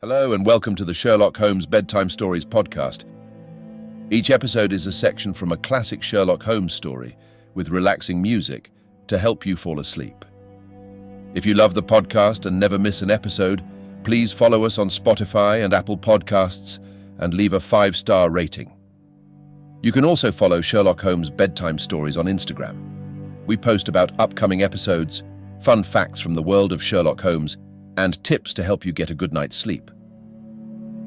Hello and welcome to the Sherlock Holmes Bedtime Stories podcast. Each episode is a section from a classic Sherlock Holmes story with relaxing music to help you fall asleep. If you love the podcast and never miss an episode, please follow us on Spotify and Apple Podcasts and leave a 5-star rating. You can also follow Sherlock Holmes Bedtime Stories on Instagram. We post about upcoming episodes, fun facts from the world of Sherlock Holmes, and tips to help you get a good night's sleep.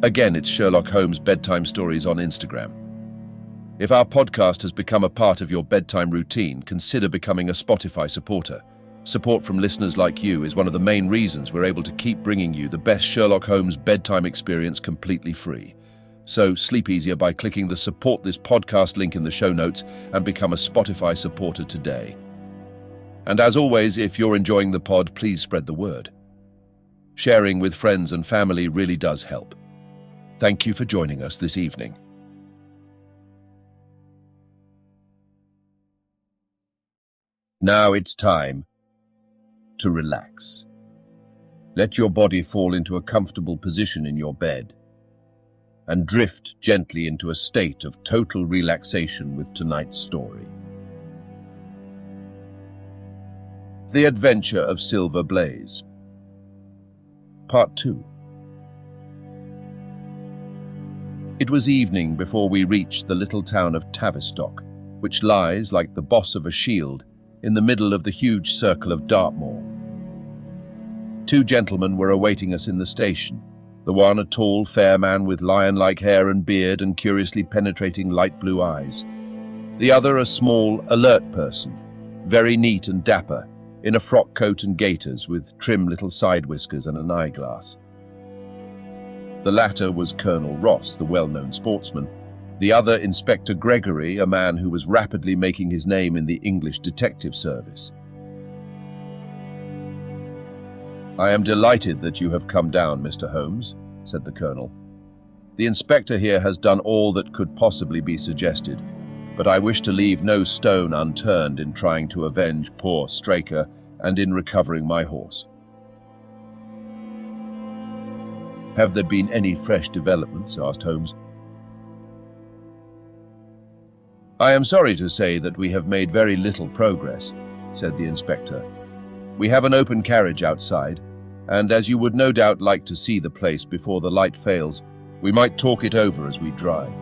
Again, it's Sherlock Holmes Bedtime Stories on Instagram. If our podcast has become a part of your bedtime routine, consider becoming a Spotify supporter. Support from listeners like you is one of the main reasons we're able to keep bringing you the best Sherlock Holmes bedtime experience completely free. So sleep easier by clicking the Support This Podcast link in the show notes and become a Spotify supporter today. And as always, if you're enjoying the pod, please spread the word. Sharing with friends and family really does help. Thank you for joining us this evening. Now it's time to relax. Let your body fall into a comfortable position in your bed and drift gently into a state of total relaxation with tonight's story. The Adventure of Silver Blaze. Part 2. It was evening before we reached the little town of Tavistock, which lies like the boss of a shield in the middle of the huge circle of Dartmoor. 2 gentlemen were awaiting us in the station, the one a tall, fair man with lion-like hair and beard and curiously penetrating light blue eyes. The other a small, alert person, very neat and dapper, in a frock coat and gaiters with trim little side whiskers and an eyeglass. The latter was Colonel Ross, the well-known sportsman. The other, Inspector Gregory, a man who was rapidly making his name in the English detective service. "I am delighted that you have come down, Mr. Holmes," said the Colonel. "The inspector here has done all that could possibly be suggested, but I wish to leave no stone unturned in trying to avenge poor Straker and in recovering my horse." "Have there been any fresh developments?" asked Holmes. "I am sorry to say that we have made very little progress," said the inspector. "We have an open carriage outside, and as you would no doubt like to see the place before the light fails, we might talk it over as we drive."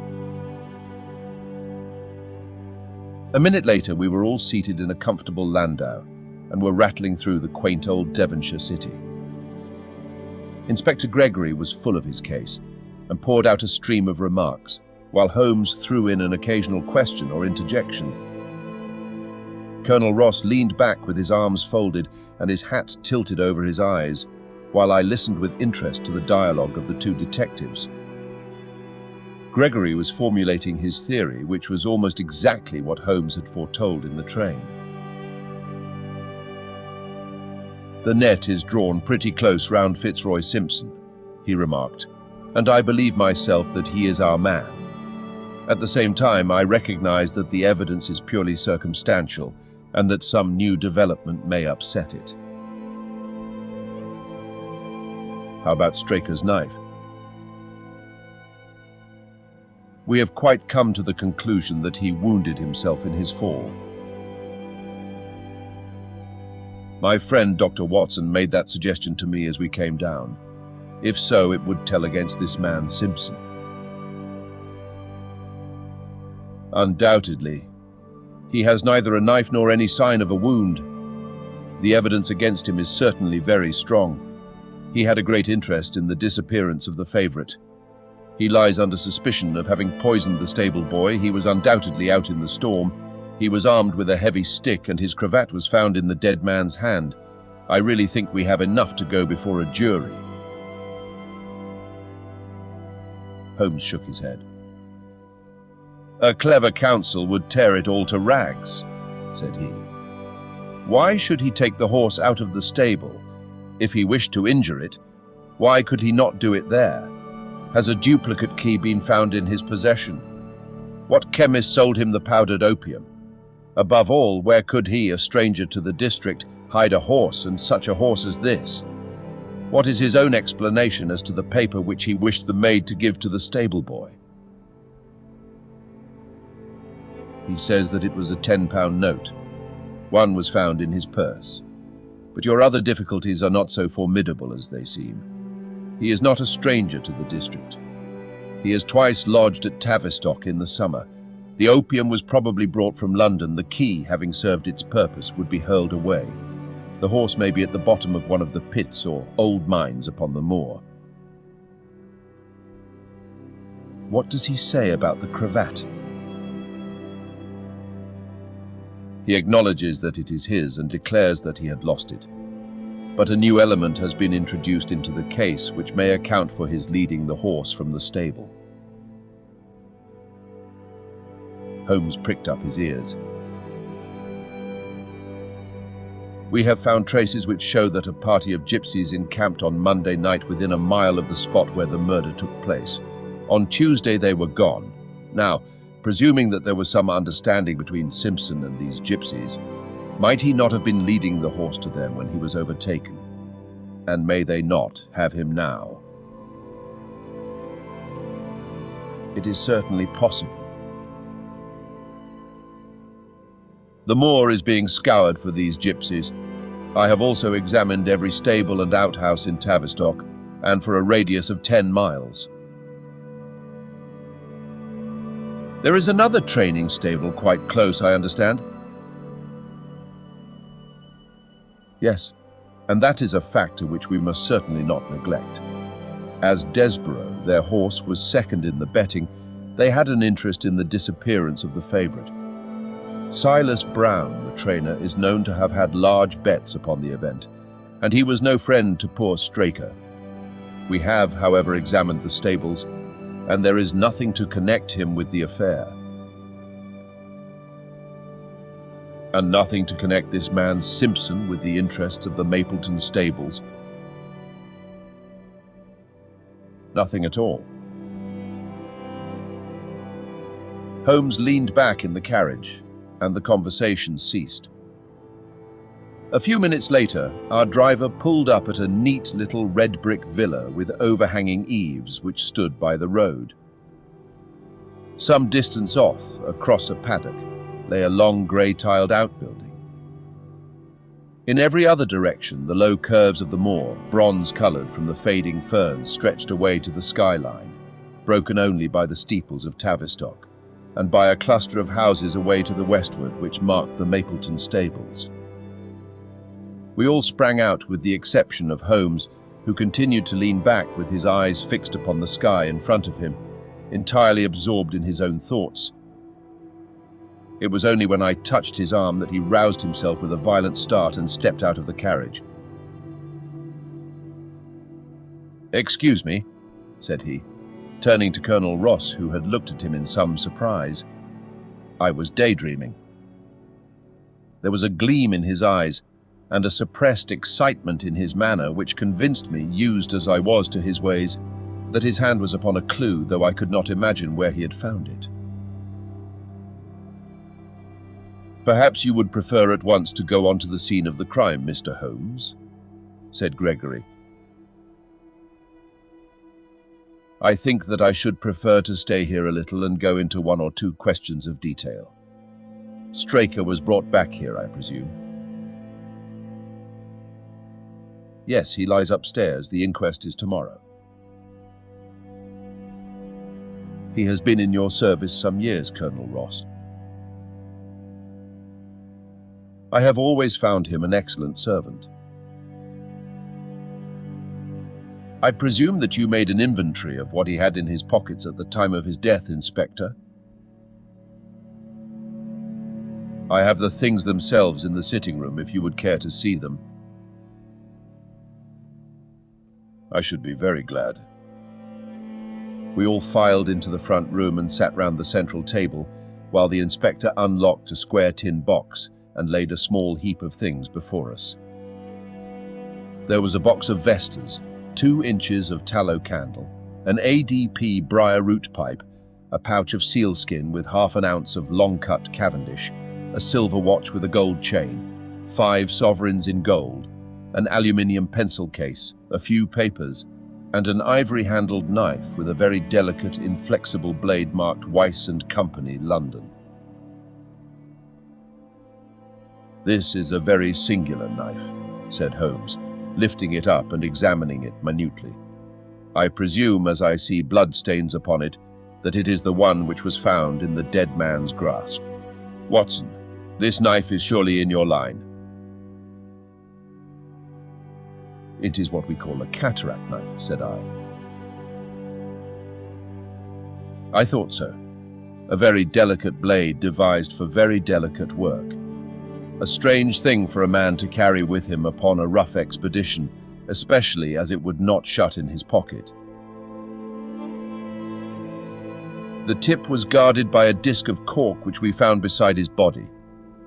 A minute later, we were all seated in a comfortable landau and were rattling through the quaint old Devonshire city. Inspector Gregory was full of his case and poured out a stream of remarks, while Holmes threw in an occasional question or interjection. Colonel Ross leaned back with his arms folded and his hat tilted over his eyes, while I listened with interest to the dialogue of the 2 detectives. Gregory was formulating his theory, which was almost exactly what Holmes had foretold in the train. "The net is drawn pretty close round Fitzroy Simpson," he remarked, "and I believe myself that he is our man. At the same time, I recognize that the evidence is purely circumstantial and that some new development may upset it." "How about Straker's knife?" "We have quite come to the conclusion that he wounded himself in his fall. My friend Dr. Watson made that suggestion to me as we came down. If so, it would tell against this man Simpson." "Undoubtedly. He has neither a knife nor any sign of a wound. The evidence against him is certainly very strong. He had a great interest in the disappearance of the favourite. He lies under suspicion of having poisoned the stable boy. He was undoubtedly out in the storm. He was armed with a heavy stick and his cravat was found in the dead man's hand. I really think we have enough to go before a jury." Holmes shook his head. "A clever counsel would tear it all to rags," said he. "Why should he take the horse out of the stable? If he wished to injure it, why could he not do it there? Has a duplicate key been found in his possession? What chemist sold him the powdered opium? Above all, where could he, a stranger to the district, hide a horse, and such a horse as this? What is his own explanation as to the paper which he wished the maid to give to the stable boy? He says that it was a £10 note. One was found in his purse. But your other difficulties are not so formidable as they seem. He is not a stranger to the district. He has twice lodged at Tavistock in the summer. The opium was probably brought from London. The key, having served its purpose, would be hurled away. The horse may be at the bottom of one of the pits or old mines upon the moor. What does he say about the cravat? He acknowledges that it is his and declares that he had lost it. But a new element has been introduced into the case which may account for his leading the horse from the stable. Holmes pricked up his ears. We have found traces which show that a party of gypsies encamped on Monday night within a mile of the spot where the murder took place. On Tuesday they were gone. Now, presuming that there was some understanding between Simpson and these gypsies, might he not have been leading the horse to them when he was overtaken? And may they not have him now? It is certainly possible. The moor is being scoured for these gypsies. I have also examined every stable and outhouse in Tavistock, and for a radius of 10 miles. There is another training stable quite close, I understand. Yes, and that is a factor which we must certainly not neglect. As Desborough, their horse, was second in the betting, they had an interest in the disappearance of the favourite. Silas Brown, the trainer, is known to have had large bets upon the event, and he was no friend to poor Straker. We have, however, examined the stables, and there is nothing to connect him with the affair. And nothing to connect this man Simpson with the interests of the Mapleton stables. Nothing at all. Holmes leaned back in the carriage, and the conversation ceased. A few minutes later, our driver pulled up at a neat little red brick villa with overhanging eaves which stood by the road. Some distance off, across a paddock, lay a long grey-tiled outbuilding. In every other direction, the low curves of the moor, bronze-coloured from the fading ferns, stretched away to the skyline, broken only by the steeples of Tavistock, and by a cluster of houses away to the westward which marked the Mapleton stables. We all sprang out with the exception of Holmes, who continued to lean back with his eyes fixed upon the sky in front of him, entirely absorbed in his own thoughts. It was only when I touched his arm that he roused himself with a violent start and stepped out of the carriage. "Excuse me," said he, turning to Colonel Ross, who had looked at him in some surprise. I was daydreaming. There was a gleam in his eyes and a suppressed excitement in his manner which convinced me, used as I was to his ways, that his hand was upon a clue, though I could not imagine where he had found it. "Perhaps you would prefer at once to go on to the scene of the crime, Mr. Holmes," said Gregory. "I think that I should prefer to stay here a little and go into one or two questions of detail. Straker was brought back here, I presume?" "Yes, he lies upstairs. The inquest is tomorrow." "He has been in your service some years, Colonel Ross." "I have always found him an excellent servant." "I presume that you made an inventory of what he had in his pockets at the time of his death, Inspector?" "I have the things themselves in the sitting room, if you would care to see them." "I should be very glad." We all filed into the front room and sat round the central table, while the inspector unlocked a square tin box and laid a small heap of things before us. There was a box of vestas, 2 inches of tallow candle, an ADP briar root pipe, a pouch of sealskin with half an ounce of long-cut Cavendish, a silver watch with a gold chain, 5 sovereigns in gold, an aluminium pencil case, a few papers, and an ivory-handled knife with a very delicate, inflexible blade marked Weiss and Company, London. "This is a very singular knife," said Holmes, lifting it up and examining it minutely. "I presume, as I see bloodstains upon it, that it is the one which was found in the dead man's grasp. Watson, this knife is surely in your line." "It is what we call a cataract knife," said I. "I thought so. A very delicate blade devised for very delicate work. A strange thing for a man to carry with him upon a rough expedition, especially as it would not shut in his pocket." "The tip was guarded by a disc of cork which we found beside his body,"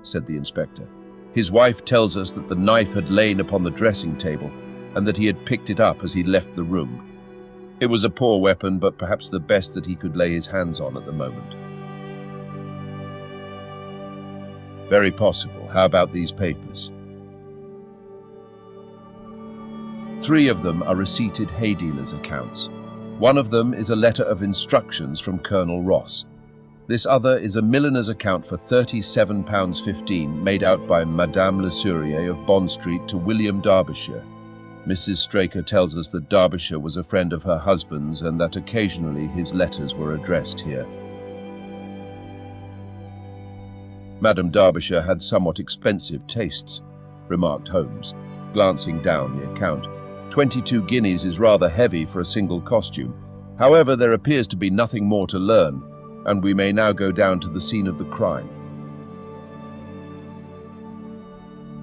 said the inspector. "His wife tells us that the knife had lain upon the dressing table and that he had picked it up as he left the room. It was a poor weapon, but perhaps the best that he could lay his hands on at the moment." "Very possible. How about these papers?" "3 of them are receipted hay dealers' accounts. One of them is a letter of instructions from Colonel Ross. This other is a milliner's account for £37.15 made out by Madame Le Sourier of Bond Street to William Derbyshire. Mrs. Straker tells us that Derbyshire was a friend of her husband's and that occasionally his letters were addressed here." "Madame Derbyshire had somewhat expensive tastes," remarked Holmes, glancing down the account. 22 guineas is rather heavy for a single costume. However, there appears to be nothing more to learn, and we may now go down to the scene of the crime."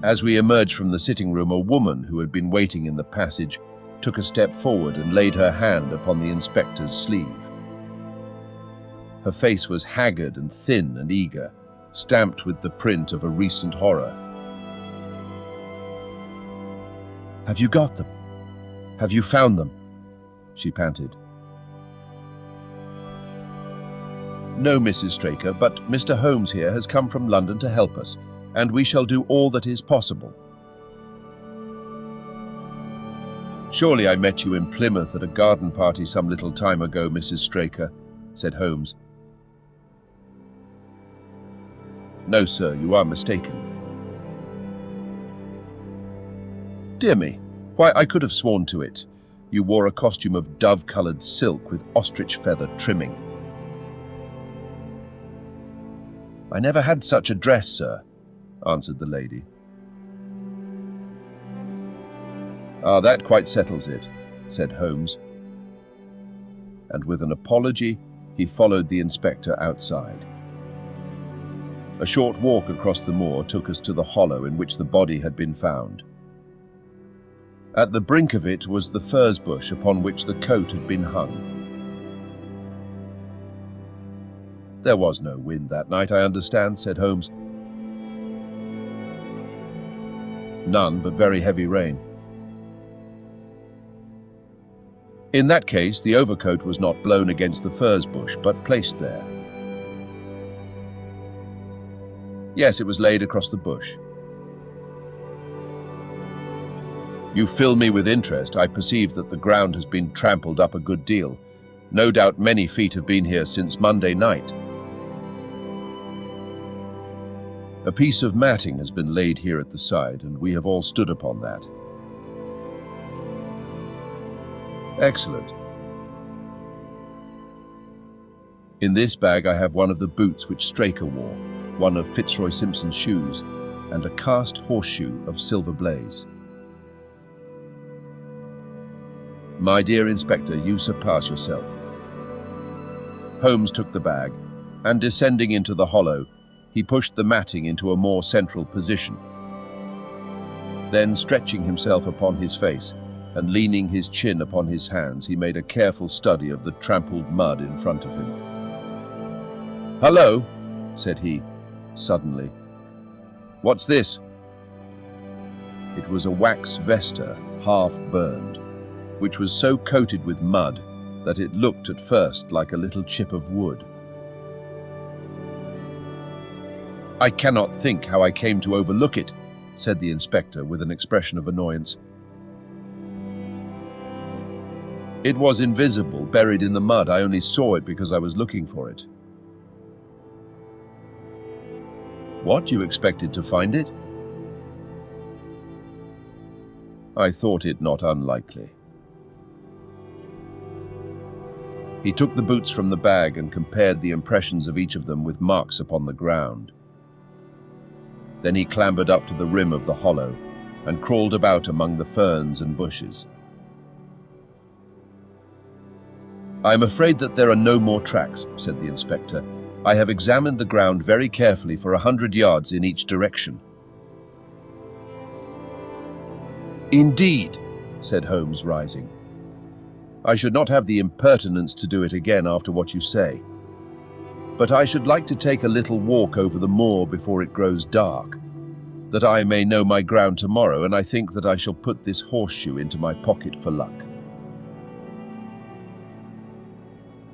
As we emerged from the sitting room, a woman who had been waiting in the passage took a step forward and laid her hand upon the inspector's sleeve. Her face was haggard and thin and eager, stamped with the print of a recent horror. "Have you got them? Have you found them?" she panted. "No, Mrs. Straker, but Mr. Holmes here has come from London to help us, and we shall do all that is possible." "Surely I met you in Plymouth at a garden party some little time ago, Mrs. Straker," said Holmes. "No, sir, you are mistaken." "Dear me, why, I could have sworn to it. You wore a costume of dove-coloured silk with ostrich feather trimming." "I never had such a dress, sir," answered the lady. "Ah, that quite settles it," said Holmes. And with an apology, he followed the inspector outside. A short walk across the moor took us to the hollow in which the body had been found. At the brink of it was the furze bush upon which the coat had been hung. "There was no wind that night, I understand," said Holmes. "None, but very heavy rain." "In that case, the overcoat was not blown against the furze bush, but placed there." "Yes, it was laid across the bush." "You fill me with interest. I perceive that the ground has been trampled up a good deal. No doubt many feet have been here since Monday night." "A piece of matting has been laid here at the side, and we have all stood upon that." "Excellent. In this bag I have one of the boots which Straker wore, one of Fitzroy Simpson's shoes, and a cast horseshoe of silver blaze." "My dear Inspector, you surpass yourself." Holmes took the bag, and descending into the hollow, he pushed the matting into a more central position. Then, stretching himself upon his face and leaning his chin upon his hands, he made a careful study of the trampled mud in front of him. "Hello," said he, suddenly. "What's this?" It was a wax vesta, half burned, which was so coated with mud that it looked at first like a little chip of wood. "I cannot think how I came to overlook it," said the inspector with an expression of annoyance. "It was invisible, buried in the mud. I only saw it because I was looking for it." "What, you expected to find it?" "I thought it not unlikely." He took the boots from the bag and compared the impressions of each of them with marks upon the ground. Then he clambered up to the rim of the hollow and crawled about among the ferns and bushes. "I am afraid that there are no more tracks," said the inspector. "I have examined the ground very carefully for 100 yards in each direction." "Indeed," said Holmes, rising. "I should not have the impertinence to do it again after what you say. But I should like to take a little walk over the moor before it grows dark, that I may know my ground tomorrow, and I think that I shall put this horseshoe into my pocket for luck."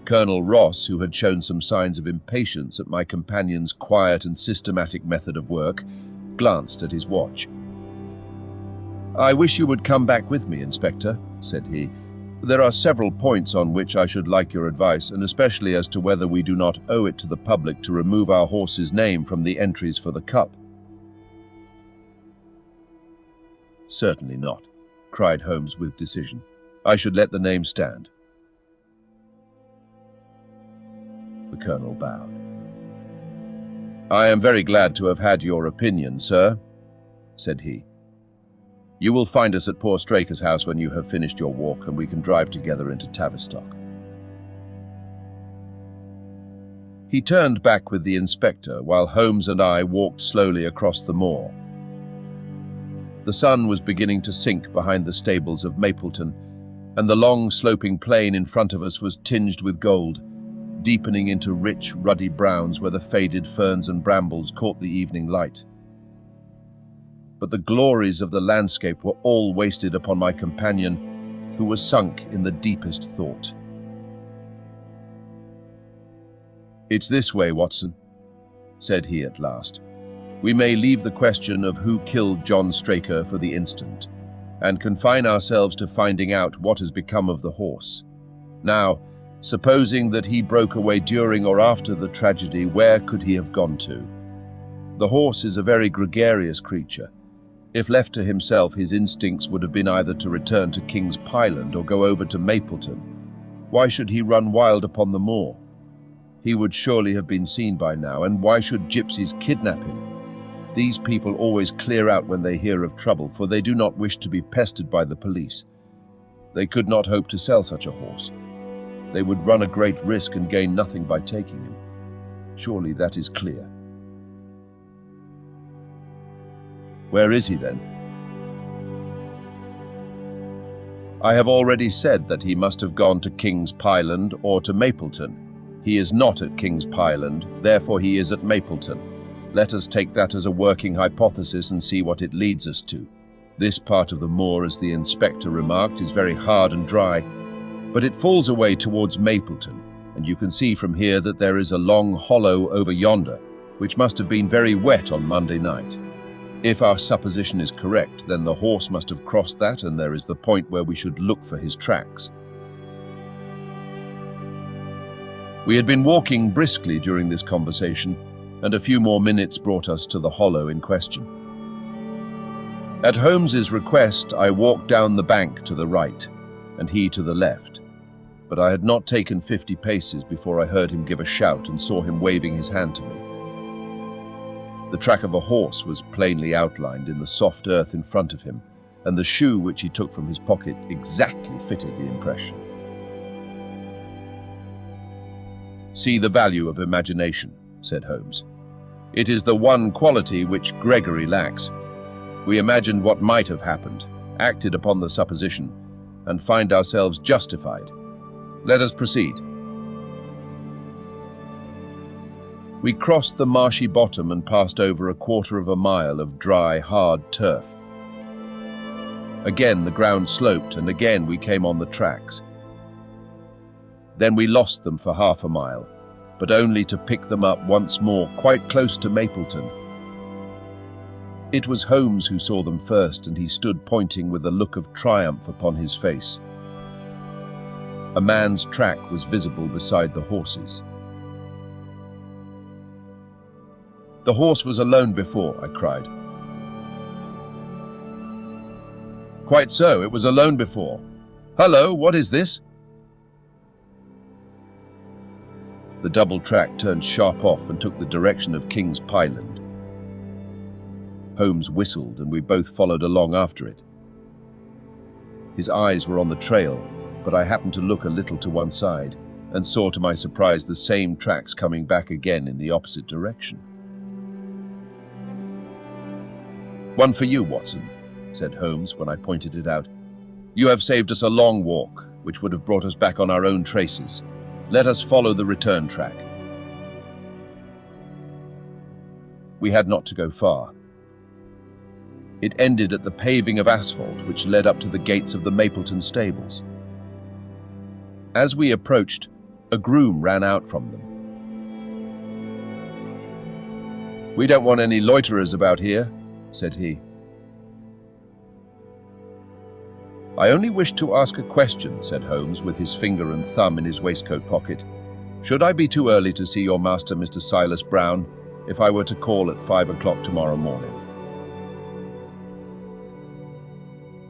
Colonel Ross, who had shown some signs of impatience at my companion's quiet and systematic method of work, glanced at his watch. "I wish you would come back with me, Inspector," said he. "There are several points on which I should like your advice, and especially as to whether we do not owe it to the public to remove our horse's name from the entries for the Cup." "Certainly not," cried Holmes with decision. "I should let the name stand." The Colonel bowed. "I am very glad to have had your opinion, sir," said he. "You will find us at poor Straker's house when you have finished your walk, and we can drive together into Tavistock." He turned back with the inspector, while Holmes and I walked slowly across the moor. The sun was beginning to sink behind the stables of Mapleton, and the long sloping plain in front of us was tinged with gold, deepening into rich, ruddy browns where the faded ferns and brambles caught the evening light. But the glories of the landscape were all wasted upon my companion, who was sunk in the deepest thought. "It's this way, Watson," said he at last. "We may leave the question of who killed John Straker for the instant, and confine ourselves to finding out what has become of the horse. Now, supposing that he broke away during or after the tragedy, where could he have gone to? The horse is a very gregarious creature. If left to himself, his instincts would have been either to return to King's Pyland or go over to Mapleton. Why should he run wild upon the moor? He would surely have been seen by now, and why should gypsies kidnap him? These people always clear out when they hear of trouble, for they do not wish to be pestered by the police. They could not hope to sell such a horse. They would run a great risk and gain nothing by taking him. Surely that is clear. Where is he then?" "I have already said that he must have gone to King's Pyland or to Mapleton. He is not at King's Pyland, therefore he is at Mapleton. Let us take that as a working hypothesis and see what it leads us to. This part of the moor, as the inspector remarked, is very hard and dry, but it falls away towards Mapleton, and you can see from here that there is a long hollow over yonder, which must have been very wet on Monday night. If our supposition is correct, then the horse must have crossed that, and there is the point where we should look for his tracks." We had been walking briskly during this conversation, and a few more minutes brought us to the hollow in question. At Holmes's request, I walked down the bank to the right, and he to the left, but I had not taken 50 paces before I heard him give a shout and saw him waving his hand to me. The track of a horse was plainly outlined in the soft earth in front of him, and the shoe which he took from his pocket exactly fitted the impression. "See the value of imagination," said Holmes. "It is the one quality which Gregory lacks. We imagined what might have happened, acted upon the supposition, and find ourselves justified. Let us proceed." We crossed the marshy bottom and passed over a quarter of a mile of dry, hard turf. Again the ground sloped, and again we came on the tracks. Then we lost them for half a mile, but only to pick them up once more quite close to Mapleton. It was Holmes who saw them first, and he stood pointing with a look of triumph upon his face. A man's track was visible beside the horses. "The horse was alone before," I cried. "Quite so, it was alone before. Hullo, what is this?" The double track turned sharp off and took the direction of King's Pyland. Holmes whistled, and we both followed along after it. His eyes were on the trail, but I happened to look a little to one side and saw to my surprise the same tracks coming back again in the opposite direction. "One for you, Watson," said Holmes when I pointed it out. "You have saved us a long walk, which would have brought us back on our own traces. Let us follow the return track." We had not to go far. It ended at the paving of asphalt which led up to the gates of the Mapleton stables. As we approached, a groom ran out from them. "We don't want any loiterers about here," said he. "I only wish to ask a question," said Holmes, with his finger and thumb in his waistcoat pocket. "Should I be too early to see your master, Mr. Silas Brown, if I were to call at 5 o'clock tomorrow morning?"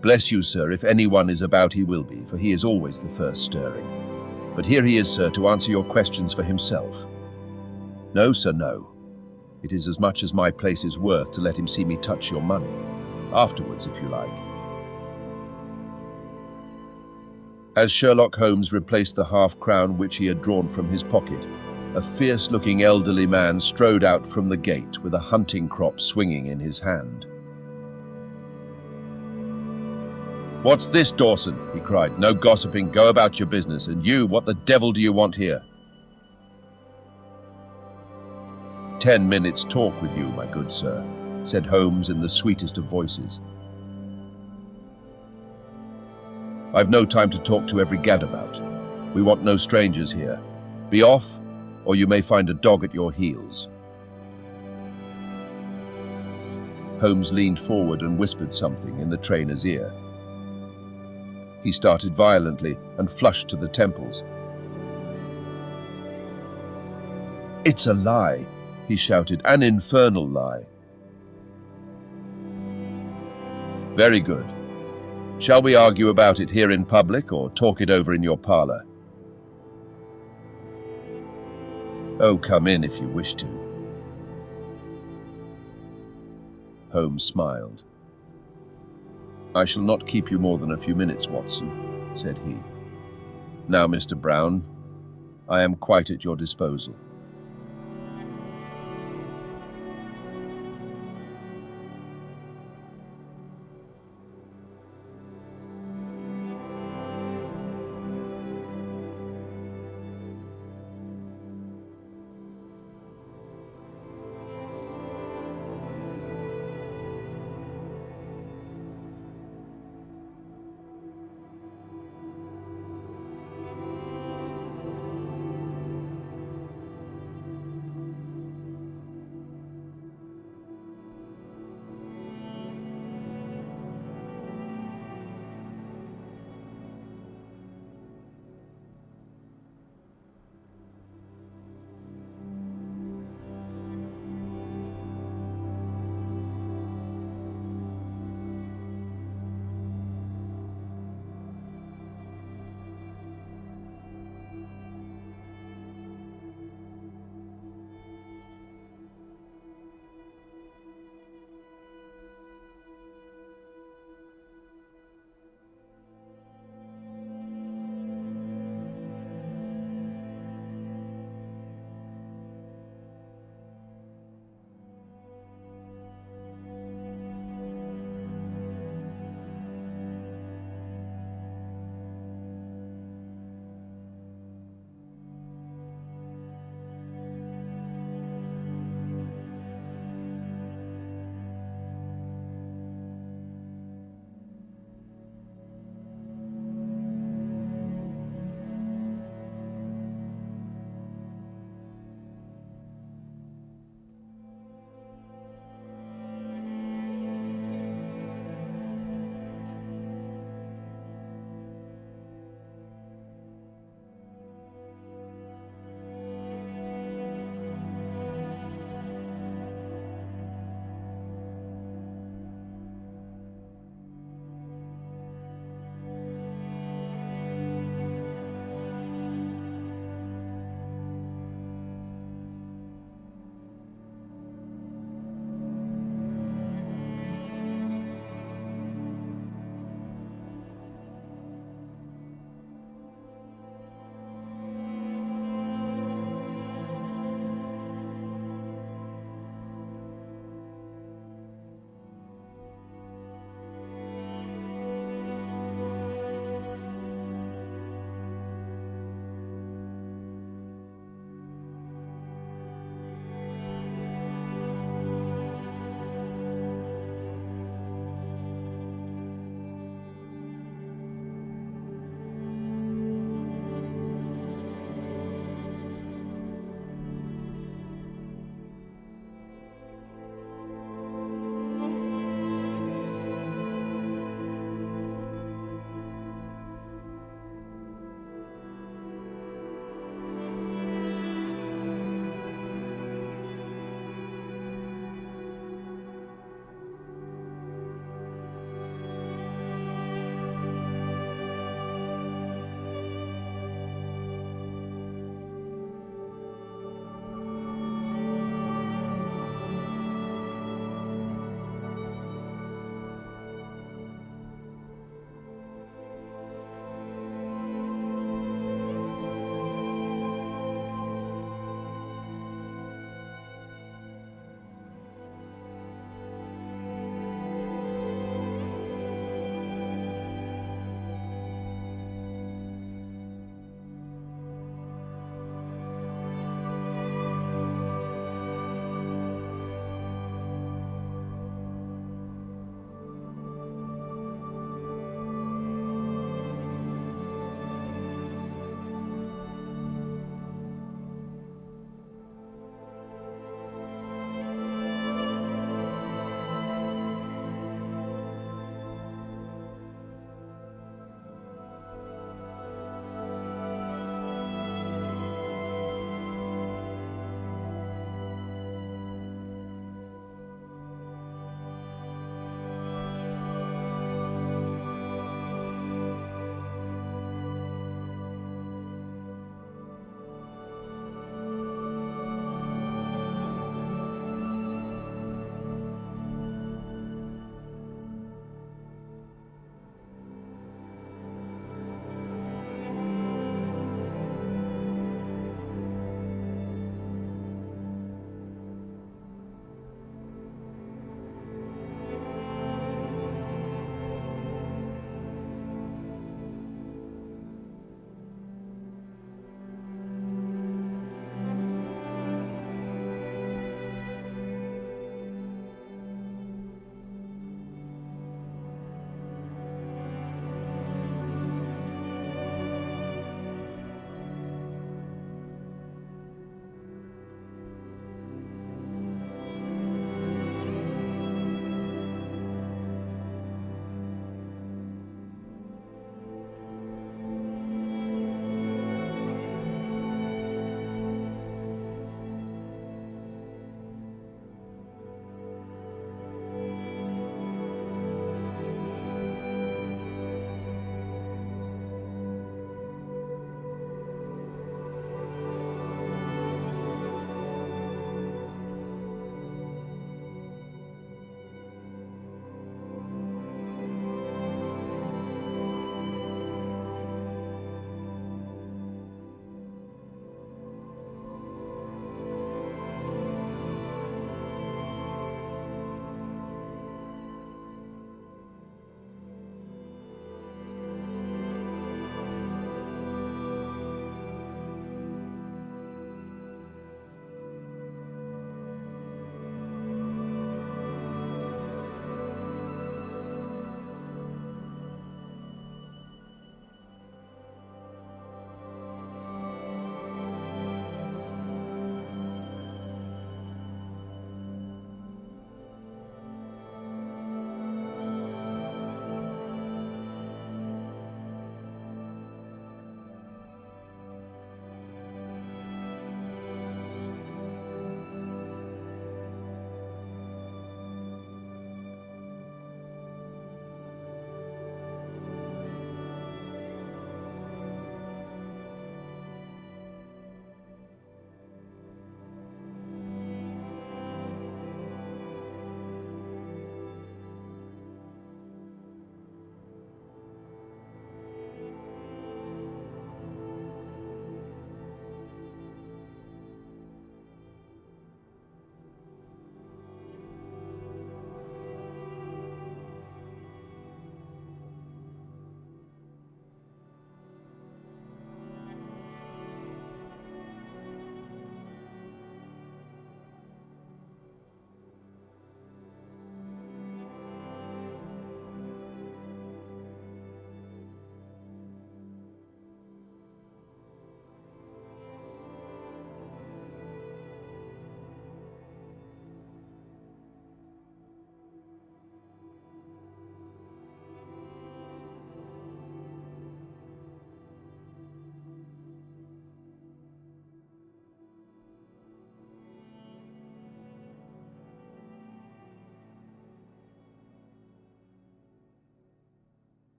"Bless you, sir, if anyone is about he will be, for he is always the first stirring. But here he is, sir, to answer your questions for himself." "No, sir, no. It is as much as my place is worth to let him see me touch your money. Afterwards, if you like." As Sherlock Holmes replaced the half-crown which he had drawn from his pocket, a fierce-looking elderly man strode out from the gate with a hunting crop swinging in his hand. "What's this, Dawson?" he cried. "No gossiping, go about your business. And you, what the devil do you want here?" "10 minutes' talk with you, my good sir," said Holmes in the sweetest of voices. "I've no time to talk to every gadabout. We want no strangers here. Be off, or you may find a dog at your heels." Holmes leaned forward and whispered something in the trainer's ear. He started violently and flushed to the temples. "It's a lie," he shouted, "an infernal lie." "Very good. Shall we argue about it here in public or talk it over in your parlour?" "Oh, come in if you wish to." Holmes smiled. "I shall not keep you more than a few minutes, Watson," said he. "Now, Mr. Brown, I am quite at your disposal."